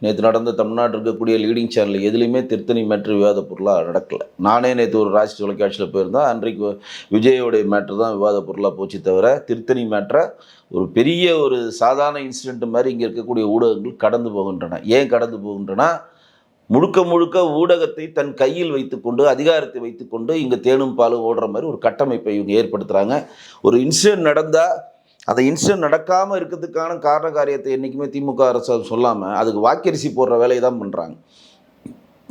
நேற்று நடந்த தமிழ்நாட்டில் இருக்கக்கூடிய லீடிங் சேனல் எதுலேயுமே திருத்தணி மேட்ரு விவாத பொருளாக நடக்கலை. நானே நேற்று ஒரு ராஜ் தொலைக்காட்சியில் போயிருந்தேன். அன்றைக்கு விஜயோடைய மேட்ரு தான் விவாத பொருளாக போச்சு தவிர திருத்தணி மேட்ரை ஒரு பெரிய ஒரு சாதாரண இன்சிடென்ட் மாதிரி இங்கே இருக்கக்கூடிய ஊடகங்கள் கடந்து போகின்றன. ஏன் கடந்து போகின்றன? முழுக்க முழுக்க ஊடகத்தை தன் கையில் வைத்துக்கொண்டு, அதிகாரத்தை வைத்துக்கொண்டு இங்கே தேனும் பாலும் ஓடுற மாதிரி ஒரு கட்டமைப்பை இவங்க ஏற்படுத்துகிறாங்க. ஒரு இன்சிடென்ட் நடந்தால் அந்த இன்சிடென்ட் நடக்காமல் இருக்கிறதுக்கான காரண காரியத்தை என்றைக்குமே திமுக அரசு சொல்லாமல் அதுக்கு வாக்கரிசி போடுற வேலையை தான் பண்ணுறாங்க.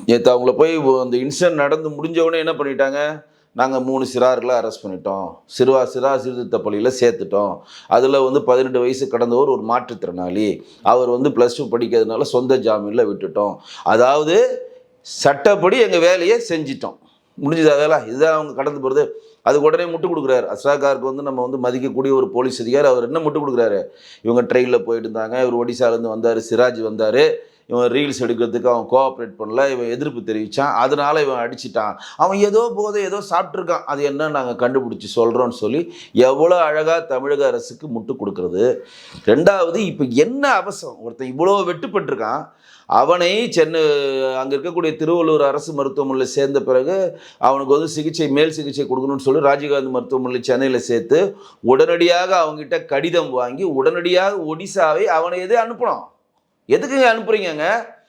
நேற்று அவங்கள போய் அந்த இன்சிடென்ட் நடந்து முடிஞ்சவொடனே என்ன பண்ணிட்டாங்க, நாங்கள் 3 சிறார்களை அரெஸ்ட் பண்ணிட்டோம், சிறார் சீர்திருத்த பள்ளியில் சேர்த்துட்டோம், அதில் 18 வயசு கடந்தவர் ஒரு மாற்றுத்திறனாளி, அவர் +2 படிக்கிறதுனால சொந்த ஜாமீனில் விட்டுட்டோம். அதாவது சட்டப்படி எங்கள் வேலையை செஞ்சிட்டோம், முடிஞ்சதா வேலை. இதுதான் அவங்க கடந்து போகிறது. அதுக்கு உடனே முட்டு கொடுக்குறாரு. அஸ்ராகாருக்கு நம்ம மதிக்கக்கூடிய ஒரு போலீஸ் அதிகாரி. அவர் என்ன முட்டு கொடுக்குறாரு, இவங்க ட்ரெயினில் போயிட்டு இருந்தாங்க, இவர் ஒடிசாலேருந்து வந்தார், சிராஜ் வந்தார், இவன் ரீல்ஸ் எடுக்கிறதுக்கு அவன் கோஆப்ரேட் பண்ணல, இவன் எதிர்ப்பு தெரிவித்தான், அதனால் இவன் அடிச்சிட்டான், அவன் ஏதோ சாப்பிட்ருக்கான், அது என்ன நாங்கள் கண்டுபிடிச்சி சொல்கிறோன்னு சொல்லி எவ்வளோ அழகாக தமிழக அரசுக்கு முட்டு கொடுக்குறது. ரெண்டாவது, இப்போ என்ன அவசரம், ஒருத்தன் இவ்வளோ வெட்டுப்பட்டிருக்கான், அவனை சென்னை அங்கே இருக்கக்கூடிய திருவள்ளூர் அரசு மருத்துவமனையில் சேர்ந்த பிறகு அவனுக்கு மேல் சிகிச்சை கொடுக்கணும்னு சொல்லி ராஜீவ்காந்தி மருத்துவமனையில் சென்னையில் சேர்த்து உடனடியாக அவங்ககிட்ட கடிதம் வாங்கி உடனடியாக ஒடிசாவை அவனை அனுப்பணும். எதுக்குங்க அனுப்புறீங்க?